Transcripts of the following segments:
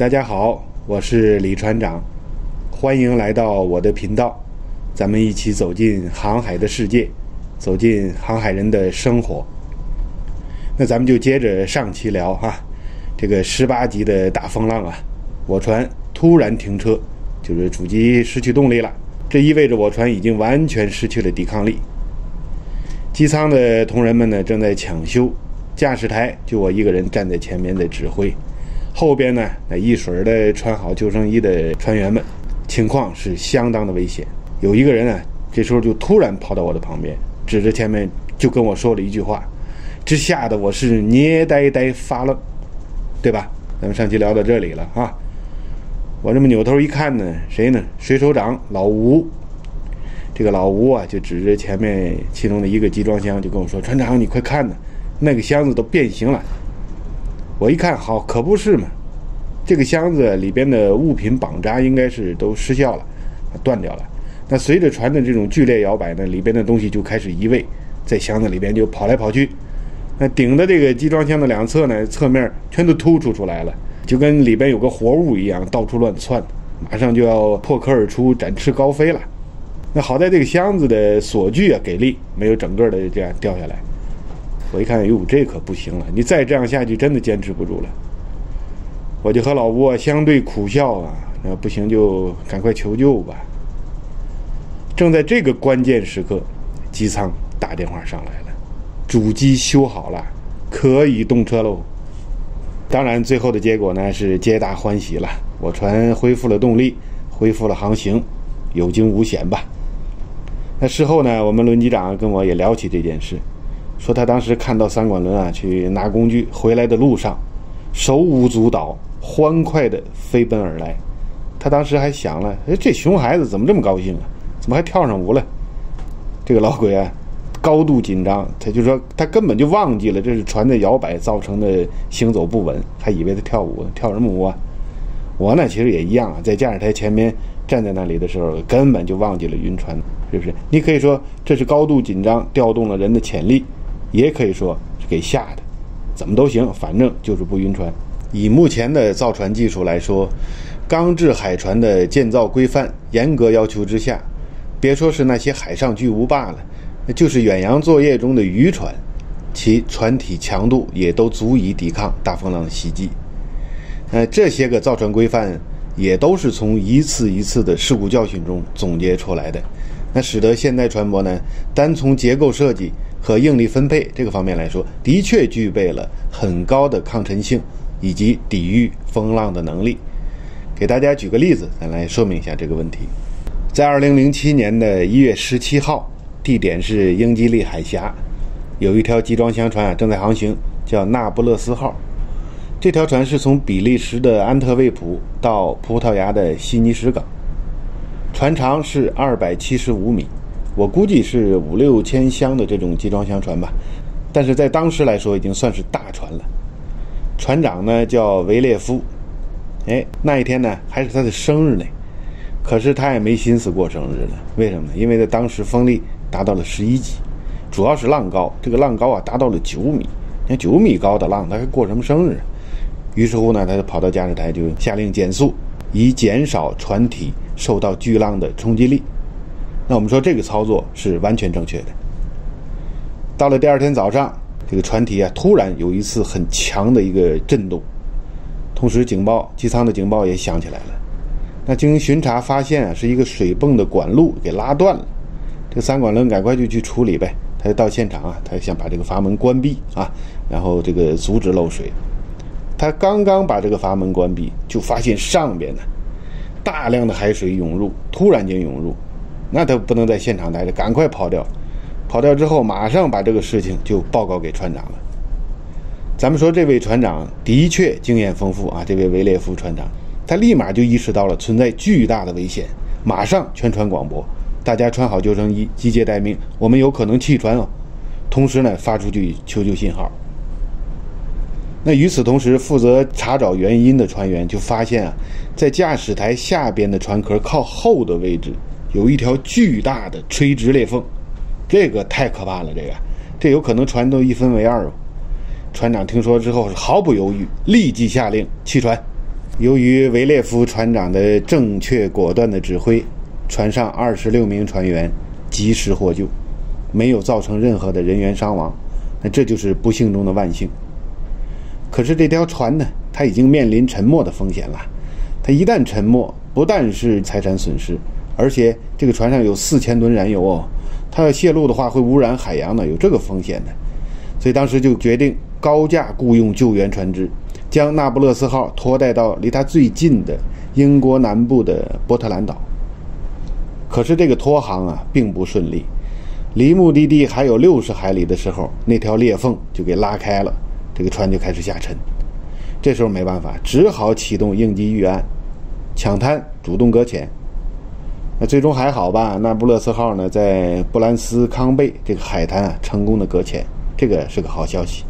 大家好，我是李船长，欢迎来到我的频道，咱们一起走进航海的世界，走进航海人的生活。那咱们就接着上期聊哈，这个18级的大风浪啊，我船突然停车，就是主机失去动力了，这意味着我船已经完全失去了抵抗力。机舱的同仁们呢正在抢修，驾驶台就我一个人站在前面的指挥，后边呢那一水的穿好救生衣的船员们，情况是相当的危险。有一个人啊，这时候就突然跑到我的旁边，指着前面就跟我说了一句话，这吓得我是捏呆呆发愣，对吧？咱们上期聊到这里了啊。我这么扭头一看呢，谁呢？水手长老吴。这个老吴啊，就指着前面其中的一个集装箱，就跟我说：“船长，你快看呢，那个箱子都变形了。”我一看，好，可不是嘛，这个箱子里边的物品绑扎应该是都失效了，断掉了。那随着船的这种剧烈摇摆呢，里边的东西就开始移位，在箱子里边就跑来跑去。那顶的这个集装箱的两侧呢，侧面全都突出来了，就跟里边有个活物一样，到处乱窜，马上就要破壳而出，展翅高飞了。那好在这个箱子的锁具啊给力，没有整个的这样掉下来。我一看，哟，这可不行了，你再这样下去真的坚持不住了。我就和老吴啊相对苦笑啊，那不行就赶快求救吧。正在这个关键时刻，机舱打电话上来了，主机修好了，可以动车喽。当然最后的结果呢是皆大欢喜了，我船恢复了动力，恢复了航行，有惊无险吧。那事后呢，我们轮机长跟我也聊起这件事，说他当时看到三管轮啊去拿工具回来的路上，手舞足蹈，欢快地飞奔而来。他当时还想了，这熊孩子怎么这么高兴啊，怎么还跳上舞了？这个老鬼啊高度紧张，他就说他根本就忘记了这是船的摇摆造成的行走不稳，还以为他跳舞，跳什么舞啊？我呢其实也一样啊，在驾驶台前面站在那里的时候，根本就忘记了晕船，是不是？你可以说这是高度紧张调动了人的潜力，也可以说是给吓的，怎么都行，反正就是不晕船。以目前的造船技术来说，钢制海船的建造规范严格要求之下，别说是那些海上巨无罢了，就是远洋作业中的渔船，其船体强度也都足以抵抗大风浪的袭击。这些个造船规范也都是从一次一次的事故教训中总结出来的，那使得现代船舶呢，单从结构设计和应力分配这个方面来说，的确具备了很高的抗沉性以及抵御风浪的能力。给大家举个例子，咱来说明一下这个问题。在2007年的1月17号，地点是英吉利海峡，有一条集装箱船正在航行，叫那不勒斯号。这条船是从比利时的安特卫普到葡萄牙的悉尼什港，船长是275米，我估计是5、6千箱的这种集装箱船吧，但是在当时来说已经算是大船了。船长呢叫维列夫，那一天呢还是他的生日呢，可是他也没心思过生日了。为什么呢？因为在当时风力达到了11级，主要是浪高，这个浪高啊达到了9米，你看9米高的浪，他还过什么生日？于是乎呢，他就跑到驾驶台就下令减速，以减少船体受到巨浪的冲击力。那我们说这个操作是完全正确的。到了第二天早上，这个船体啊突然有一次很强的一个震动，同时机舱的警报也响起来了。那经巡查发现啊，是一个水泵的管路给拉断了。这个三管轮赶快就去处理呗，他就到现场啊，他想把这个阀门关闭啊，然后这个阻止漏水。他刚刚把这个阀门关闭，就发现上边呢大量的海水涌入，突然间涌入，那他不能在现场待着，赶快跑掉。跑掉之后，马上把这个事情就报告给船长了。咱们说这位船长的确经验丰富啊，这位维列夫船长，他立马就意识到了存在巨大的危险，马上全船广播，大家穿好救生衣，集结待命，我们有可能弃船哦。同时呢，发出去求救信号。那与此同时，负责查找原因的船员就发现啊，在驾驶台下边的船壳靠后的位置有一条巨大的垂直裂缝，这个太可怕了，这有可能船都一分为二哦。船长听说之后是毫不犹豫，立即下令弃船。由于维列夫船长的正确果断的指挥，船上26名船员及时获救，没有造成任何的人员伤亡，那这就是不幸中的万幸。可是这条船呢，它已经面临沉没的风险了。它一旦沉没，不但是财产损失，而且这个船上有4000吨燃油哦，它要泄露的话会污染海洋的，有这个风险的。所以当时就决定高价雇佣救援船只，将那不勒斯号拖带到离它最近的英国南部的波特兰岛。可是这个拖航啊并不顺利，离目的地还有60海里的时候，那条裂缝就给拉开了，这个船就开始下沉。这时候没办法，只好启动应急预案，抢滩主动搁浅。那最终还好吧，那不勒斯号呢在布兰斯康贝这个海滩啊成功的搁浅，这个是个好消息。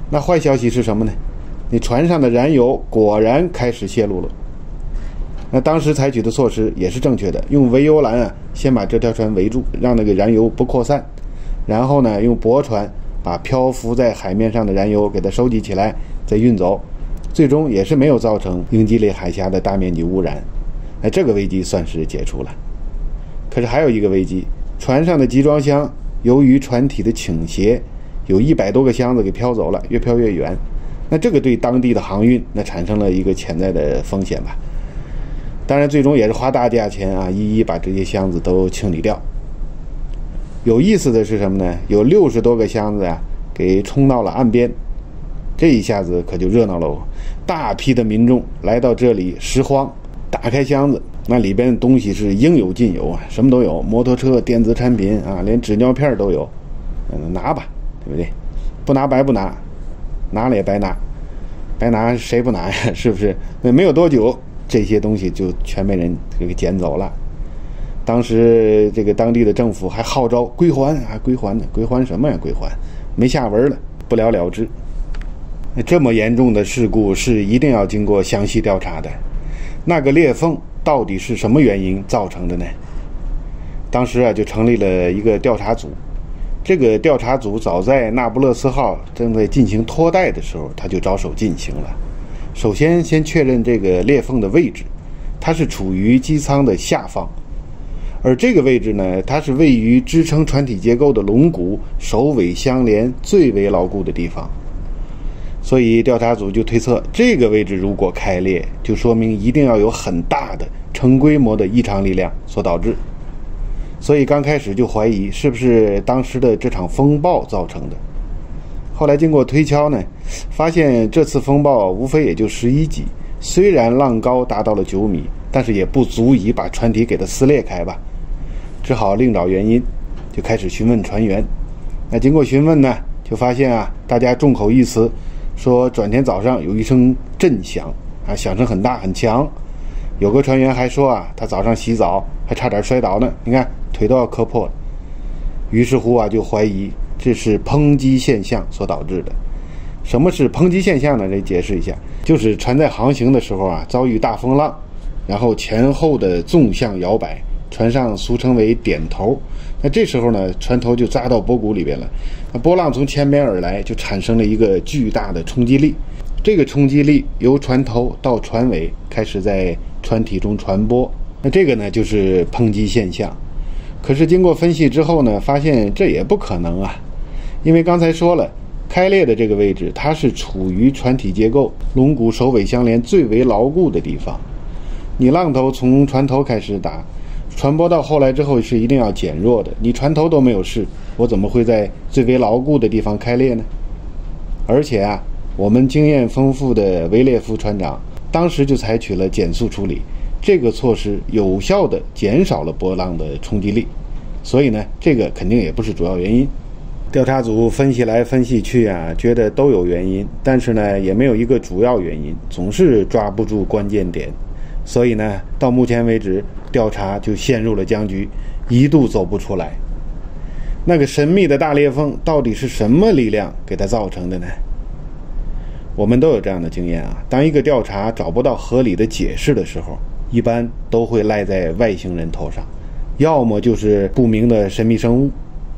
那坏消息是什么呢？你船上的燃油果然开始泄露了。那当时采取的措施也是正确的，用围油栏啊先把这条船围住，让那个燃油不扩散，然后呢用驳船把漂浮在海面上的燃油给它收集起来再运走，最终也是没有造成英吉利海峡的大面积污染。这个危机算是解除了。可是还有一个危机，船上的集装箱由于船体的倾斜，有100多个箱子给飘走了，越飘越远。那这个对当地的航运那产生了一个潜在的风险吧。当然最终也是花大价钱啊，一一把这些箱子都清理掉。有意思的是什么呢？有60多个箱子啊给冲到了岸边，这一下子可就热闹了，大批的民众来到这里拾荒，打开箱子，那里边的东西是应有尽有啊，什么都有，摩托车、电子产品啊，连纸尿片都有。拿吧，对不对？不拿白不拿，拿了也白拿，白拿谁不拿呀？是不是？没有多久，这些东西就全被人给捡走了。当时这个当地的政府还号召归还啊，归还呢，归还什么呀？归还，没下文了，不了了之。这么严重的事故是一定要经过详细调查的。那个裂缝到底是什么原因造成的呢？当时啊就成立了一个调查组。这个调查组早在那不勒斯号正在进行拖带的时候，他就着手进行了。首先确认这个裂缝的位置，它是处于机舱的下方，而这个位置呢，它是位于支撑船体结构的龙骨首尾相连最为牢固的地方。所以调查组就推测，这个位置如果开裂，就说明一定要有很大的成规模的异常力量所导致。所以刚开始就怀疑是不是当时的这场风暴造成的。后来经过推敲呢，发现这次风暴无非也就11级，虽然浪高达到了9米，但是也不足以把船体给它撕裂开吧，只好另找原因，就开始询问船员。那经过询问呢，就发现啊，大家众口一词，说转天早上有一声震响啊，响声很大很强。有个船员还说啊，他早上洗澡还差点摔倒呢，你看腿都要磕破了。于是乎啊，就怀疑这是抨击现象所导致的。什么是抨击现象呢？来解释一下，就是船在航行的时候啊，遭遇大风浪，然后前后的纵向摇摆，船上俗称为点头。那这时候呢，船头就扎到波谷里边了，那波浪从前边而来，就产生了一个巨大的冲击力。这个冲击力由船头到船尾开始在船体中传播，那这个呢就是抨击现象。可是经过分析之后呢，发现这也不可能啊，因为刚才说了，开裂的这个位置它是处于船体结构龙骨首尾相连最为牢固的地方，你浪头从船头开始打，传播到后来之后是一定要减弱的，你船头都没有事，我怎么会在最为牢固的地方开裂呢？而且啊，我们经验丰富的维列夫船长当时就采取了减速处理，这个措施有效地减少了波浪的冲击力，所以呢，这个肯定也不是主要原因。调查组分析来分析去啊，觉得都有原因，但是呢，也没有一个主要原因，总是抓不住关键点。所以呢，到目前为止，调查就陷入了僵局，一度走不出来。那个神秘的大裂缝到底是什么力量给它造成的呢？我们都有这样的经验啊，当一个调查找不到合理的解释的时候，一般都会赖在外星人头上，要么就是不明的神秘生物，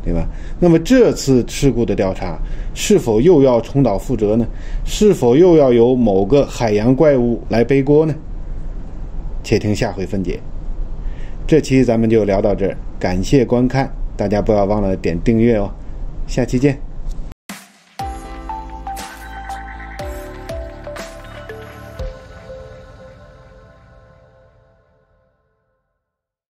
对吧？那么这次事故的调查是否又要重蹈覆辙呢？是否又要由某个海洋怪物来背锅呢？且听下回分解。这期咱们就聊到这儿，感谢观看，大家不要忘了点订阅哦，下期见。